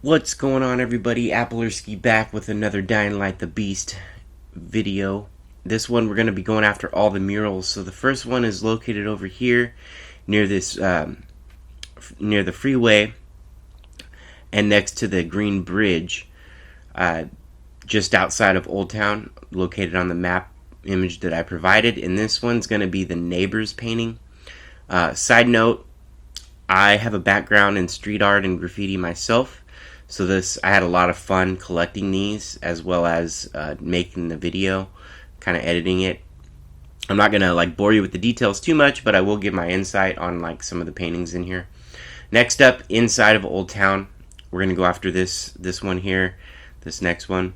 What's going on, everybody? Applerski back with another Dying Light the Beast video. This one we're going to be going after all the murals. So the first one is located over here near this near the freeway and next to the green bridge, just outside of Old Town, located on the map image that I provided. And this one's going to be the neighbor's painting. Side note, I have a background in street art and graffiti myself. So I had a lot of fun collecting these, as well as making the video, kind of editing it. I'm not gonna bore you with the details too much, but I will give my insight on some of the paintings in here. Next up, inside of Old Town, we're gonna go after this one here, this next one.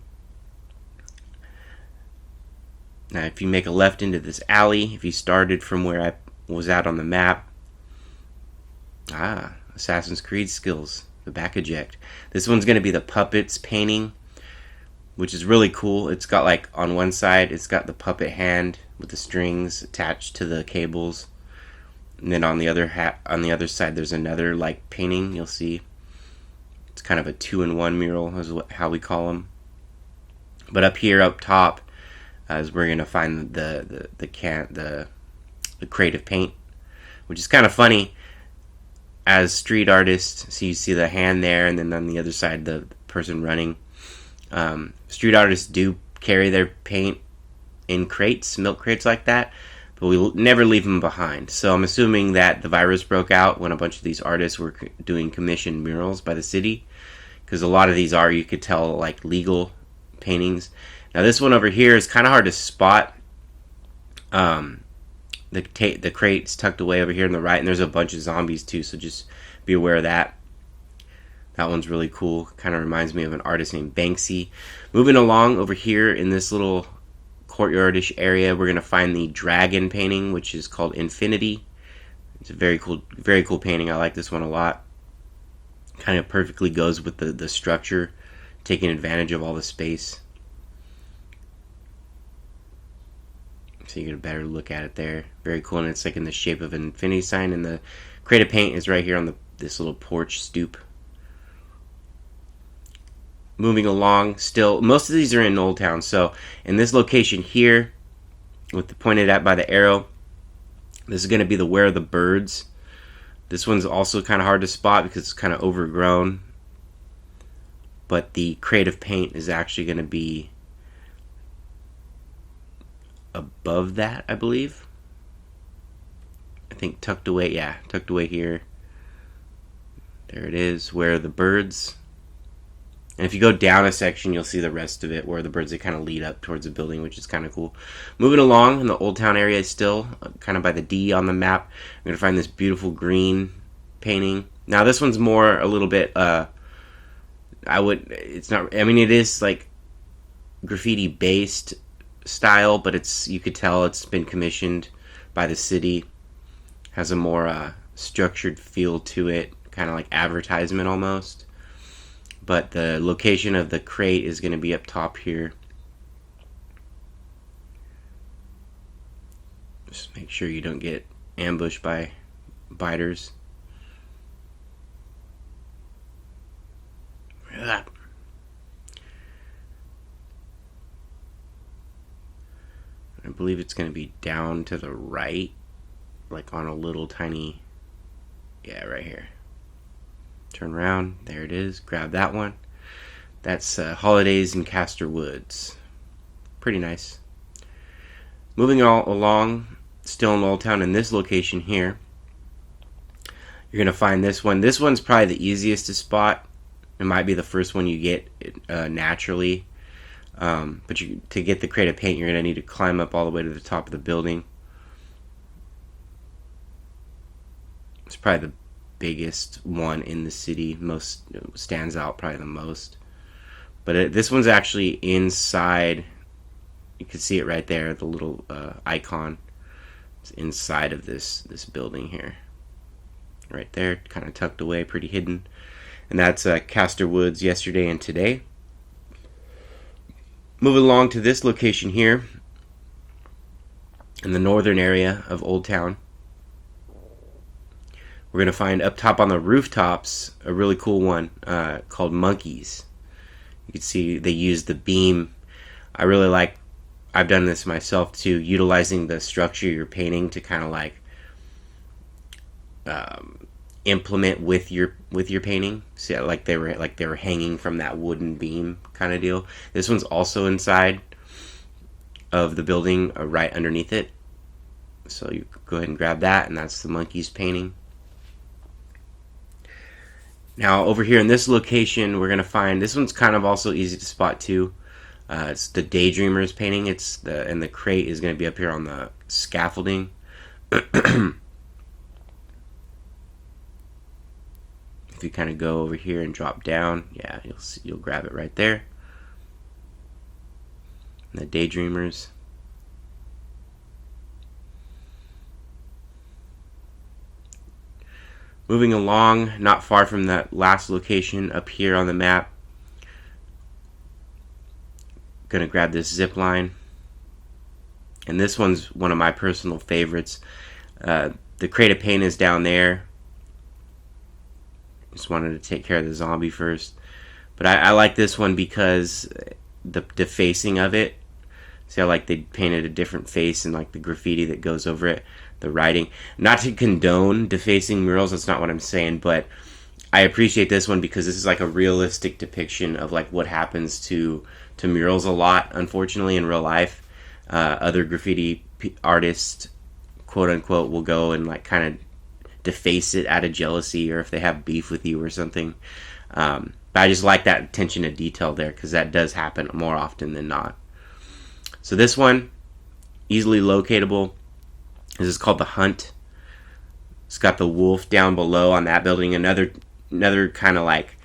Now, if you make a left into this alley, if you started from where I was at on the map, Assassin's Creed skills. The back eject. This one's going to be the puppets painting, which is really cool. It's got on one side, it's got the puppet hand with the strings attached to the cables, and then on the other side, there's another painting. You'll see it's kind of a 2-in-1 mural, is how we call them. But up here, up top, is we're going to find the crate of paint, which is kind of funny. As street artists, so you see the hand there, and then on the other side, the person running. Street artists do carry their paint in crates, milk crates like that, but we never leave them behind. So I'm assuming that the virus broke out when a bunch of these artists were doing commissioned murals by the city, because a lot of these are, you could tell, legal paintings. Now this one over here is kind of hard to spot. The crate's tucked away over here on the right, and there's a bunch of zombies too, so just be aware of that. That one's really cool. Kind of reminds me of an artist named Banksy. Moving along over here in this little courtyardish area, we're going to find the dragon painting, which is called Infinity. It's a very cool painting. I like this one a lot. Kind of perfectly goes with the structure, taking advantage of all the space. So you get a better look at it there. Very cool, and it's in the shape of an infinity sign, and the crate of paint is right here on this little porch stoop. Moving along, still, most of these are in Old Town. So in this location here, with the pointed at by the arrow, this is going to be the Where Are the Birds. This one's also kind of hard to spot because it's kind of overgrown. But the crate of paint is actually going to be above that, I believe. I think tucked away here. There it is, Where Are the Birds. And if you go down a section, you'll see the rest of it, where the birds, they kind of lead up towards the building, which is kind of cool. Moving along in the Old Town area still, kind of by the D on the map, I'm going to find this beautiful green painting. Now this one's more a little bit, it is graffiti based style, but you could tell it's been commissioned by the city. Has a more structured feel to it, kind of like advertisement almost. But the location of the crate is going to be up top here. Just make sure you don't get ambushed by biters. Look at that. I believe it's going to be down to the right, on a little tiny, right here. Turn around, there it is, grab that one. That's Holidays in Castor Woods. Pretty nice. Moving along, still in Old Town, in this location here, you're going to find this one. This one's probably the easiest to spot. It might be the first one you get naturally. But to get the crate of paint, you're going to need to climb up all the way to the top of the building. It's probably the biggest one in the city. Stands out probably the most. But this one's actually inside. You can see it right there, the little icon. It's inside of this building here. Right there, kind of tucked away, pretty hidden. And that's Castor Woods yesterday and today. Moving along to this location here, in the northern area of Old Town, we're going to find up top on the rooftops a really cool one called monkeys. You can see they use the beam. I really like, I've done this myself too, utilizing the structure you're painting to kind of like implement with your painting. See, like they were hanging from that wooden beam kind of deal. This one's also inside of the building, right underneath it. So you go ahead and grab that, and that's the monkeys painting. Now over here in this location, we're gonna find, this one's kind of also easy to spot too. It's the Daydreamers painting. And the crate is gonna be up here on the scaffolding. If you kind of go over here and drop down, yeah, you'll grab it right there. And the Daydreamers. Moving along, not far from that last location up here on the map, gonna grab this zip line, and this one's one of my personal favorites. The crate of paint is down there. Just wanted to take care of the zombie first, but I like this one because the defacing of it. See how like they painted a different face and like the graffiti that goes over it, the writing. Not to condone defacing murals, that's not what I'm saying, but I appreciate this one because this is like a realistic depiction of like what happens to murals a lot, unfortunately, in real life. Other graffiti artists, quote unquote, will go and like kind of deface it out of jealousy or if they have beef with you or something. But I just like that attention to detail there because that does happen more often than not. So this one, easily locatable. This is called The Hunt. It's got the wolf down below on that building. Another kind of like,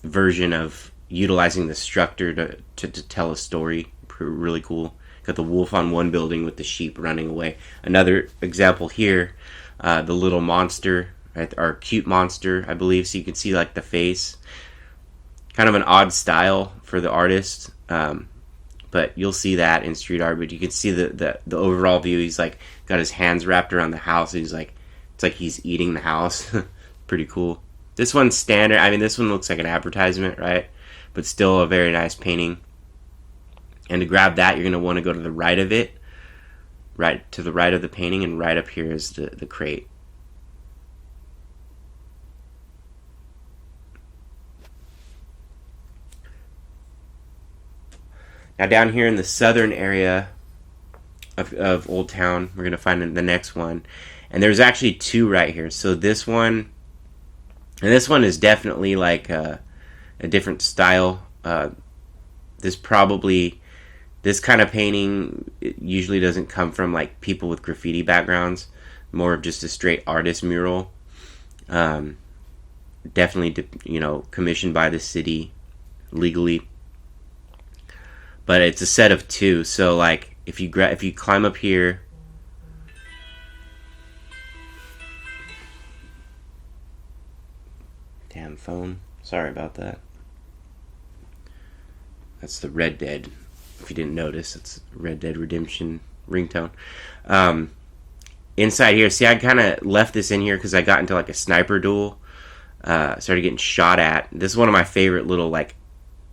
version of utilizing the structure to tell a story. Really cool. Got the wolf on one building with the sheep running away. Another example here, the little monster, right, or cute monster, I believe. So you can see like the face. Kind of an odd style for the artist. But you'll see that in street art. But you can see the overall view. He's like got his hands wrapped around the house. He's like, it's like he's eating the house. Pretty cool. This one's standard. I mean, this one looks like an advertisement, right? But still a very nice painting. And to grab that, you're going to want to go to the right of it, right to the right of the painting, and right up here is the crate. Now down here in the southern area of Old Town, we're going to find the next one. And there's actually two right here. So this one, and this one is definitely like a different style. This kind of painting usually doesn't come from like people with graffiti backgrounds. More of just a straight artist mural. Definitely, commissioned by the city legally. But it's a set of two, so like if you climb up here, damn phone, sorry about that. That's the Red Dead. If you didn't notice, it's Red Dead Redemption ringtone. Inside here, see, I kind of left this in here because I got into like a sniper duel. Started getting shot at. This is one of my favorite little like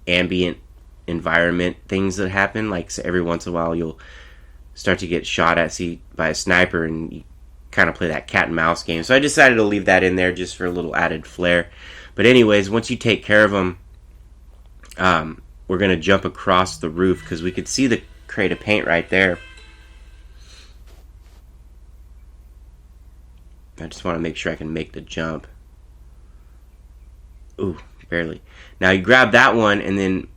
ambient environment things that happen. Like, so every once in a while you'll start to get shot at by a sniper, and you kind of play that cat and mouse game. So I decided to leave that in there just for a little added flair. But anyways, once you take care of them, we're going to jump across the roof because we could see the crate of paint right there. I just want to make sure I can make the jump. Ooh, barely. Now you grab that one, and then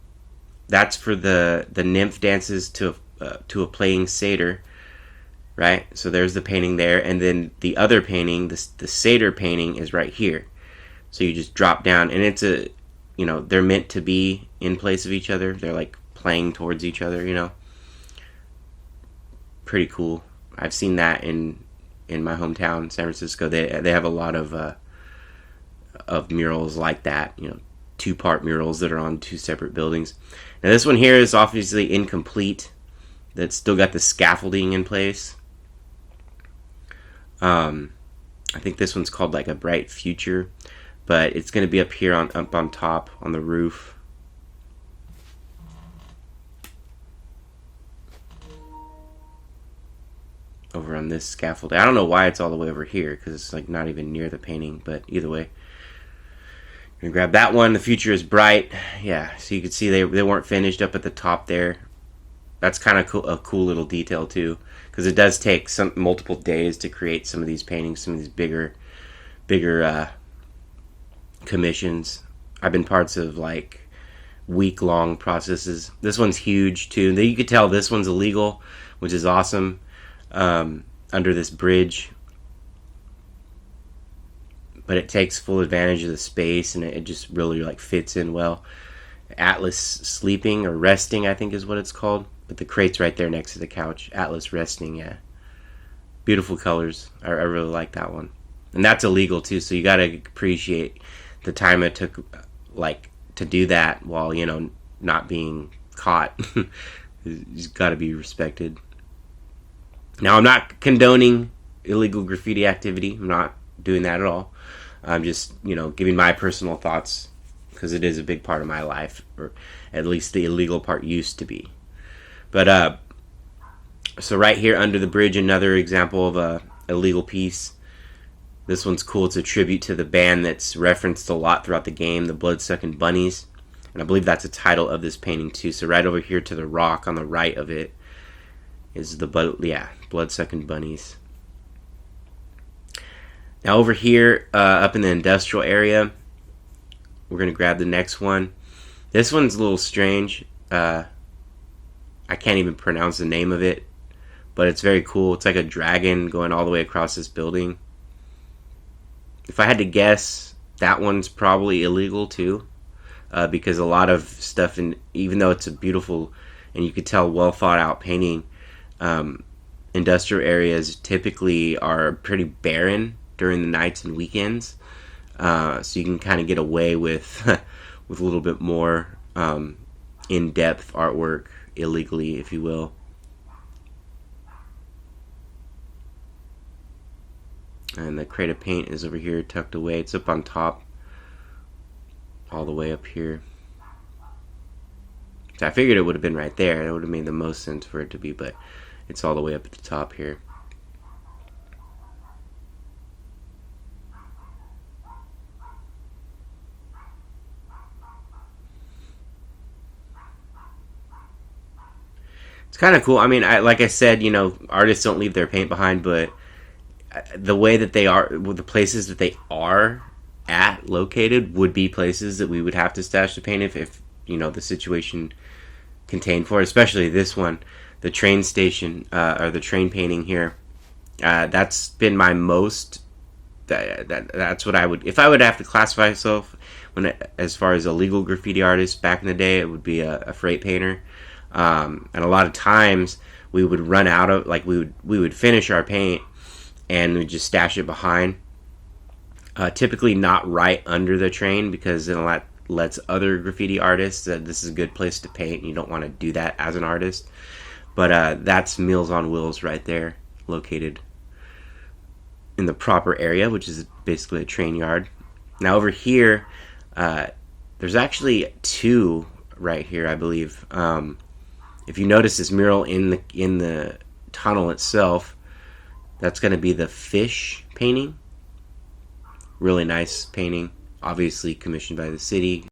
that's for the nymph dances to a playing satyr, right? So there's the painting there, and then the other painting, the satyr painting, is right here. So you just drop down, and it's they're meant to be in place of each other. They're like playing towards each other, Pretty cool. I've seen that in my hometown, San Francisco. They have a lot of murals like that, two-part murals that are on two separate buildings. Now this one here is obviously incomplete. That's still got the scaffolding in place. I think this one's called like a bright future, but it's going to be up here up on top on the roof. Over on this scaffold. I don't know why it's all the way over here because it's like not even near the painting, but either way. I'm gonna grab that one. The future is bright. Yeah, so you can see they weren't finished up at the top there. That's kind of a cool little detail too, because it does take multiple days to create some of these paintings, some of these bigger commissions. I've been parts of like week-long processes. This one's huge too. You could tell this one's illegal, which is awesome. Under this bridge, but it takes full advantage of the space, and it just really like fits in well. Atlas sleeping or resting, I think is what it's called, but the crate's right there next to the couch. Atlas resting. Yeah, beautiful colors. I really like that one, and that's illegal too, so you got to appreciate the time it took like to do that while not being caught. It's got to be respected. Now, I'm not condoning illegal graffiti activity. I'm not doing that at all. I'm just, giving my personal thoughts because it is a big part of my life, or at least the illegal part used to be. But, so right here under the bridge, another example of a illegal piece. This one's cool. It's a tribute to the band that's referenced a lot throughout the game, the Bloodsucking Bunnies. And I believe that's a title of this painting too. So right over here to the rock on the right of it is the Bloodsucking Bunnies. Now over here, up in the industrial area, we're going to grab the next one. This one's a little strange. I can't even pronounce the name of it, but it's very cool. It's like a dragon going all the way across this building. If I had to guess, that one's probably illegal too, because a lot of stuff, even though it's a beautiful and you could tell well thought out painting, industrial areas typically are pretty barren during the nights and weekends, so you can kind of get away with with a little bit more in-depth artwork illegally, if you will. And the crate of paint is over here tucked away. It's up on top all the way up here. So I figured it would have been right there. It would have made the most sense for it to be, but it's all the way up at the top here. It's kind of cool. I mean, like I said, artists don't leave their paint behind, but the way that they are, the places that they are located would be places that we would have to stash the paint if the situation contained for it, especially this one, the train station, or the train painting here. That's been my most, that's what I would, if I would have to classify myself as far as a legal graffiti artist back in the day, it would be a freight painter. And a lot of times we would run out of, like we would finish our paint and we'd just stash it behind. Typically not right under the train, because then that lets other graffiti artists that this is a good place to paint, and you don't want to do that as an artist. But that's Meals on Wheels right there, located in the proper area, which is basically a train yard. Now over here, there's actually two right here, I believe. If you notice this mural in the tunnel itself, that's going to be the fish painting. Really nice painting, obviously commissioned by the city.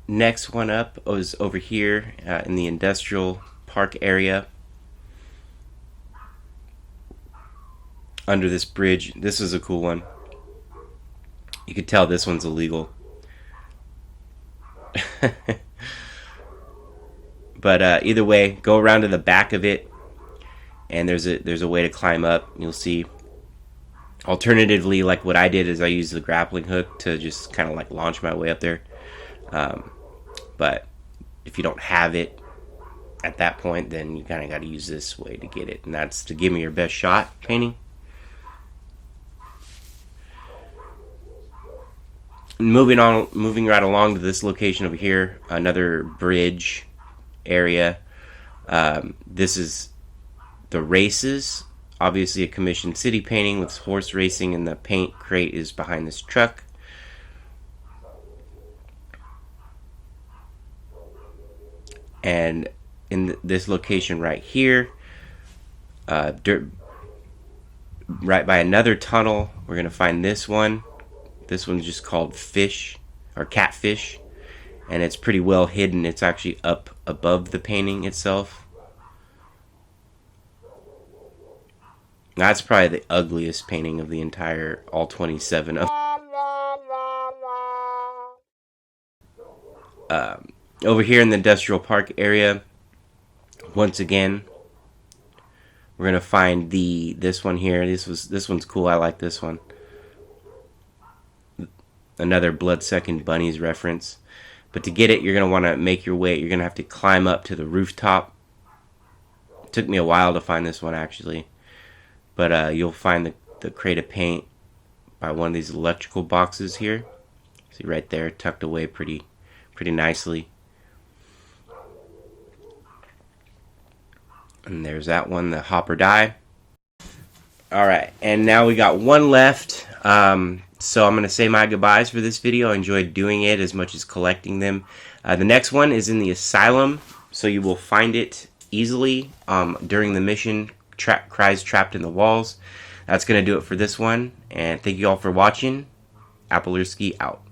Next one up was over here in the industrial park area. Under this bridge. This is a cool one. You could tell this one's illegal. But either way, go around to the back of it, and there's a way to climb up. You'll see. Alternatively, like what I did is I used the grappling hook to just kind of like launch my way up there. But if you don't have it at that point, then you kind of got to use this way to get it, and that's to give me your best shot painting. Moving right along to this location over here, another bridge area. This is the races Obviously a commissioned city painting with horse racing, and the paint crate is behind this truck. And in this location right here, right by another tunnel, we're going to find this one. This one's just called Fish, or Catfish, and it's pretty well hidden. It's actually up above the painting itself. That's probably the ugliest painting of the entire, all 27 of. Over here in the industrial park area, once again, we're gonna find this one here. This one's cool. I like this one. Another Bloodsucking Bunnies reference. But to get it, you're gonna want to make your way. You're gonna have to climb up to the rooftop. It took me a while to find this one actually, but you'll find the crate of paint by one of these electrical boxes here. See right there, tucked away pretty nicely. And there's that one, the Hopper Die. Alright, and now we got one left. So I'm going to say my goodbyes for this video. I enjoyed doing it as much as collecting them. The next one is in the asylum, so you will find it easily during the mission, Cries Trapped in the Walls. That's going to do it for this one, and thank you all for watching. Applersky out.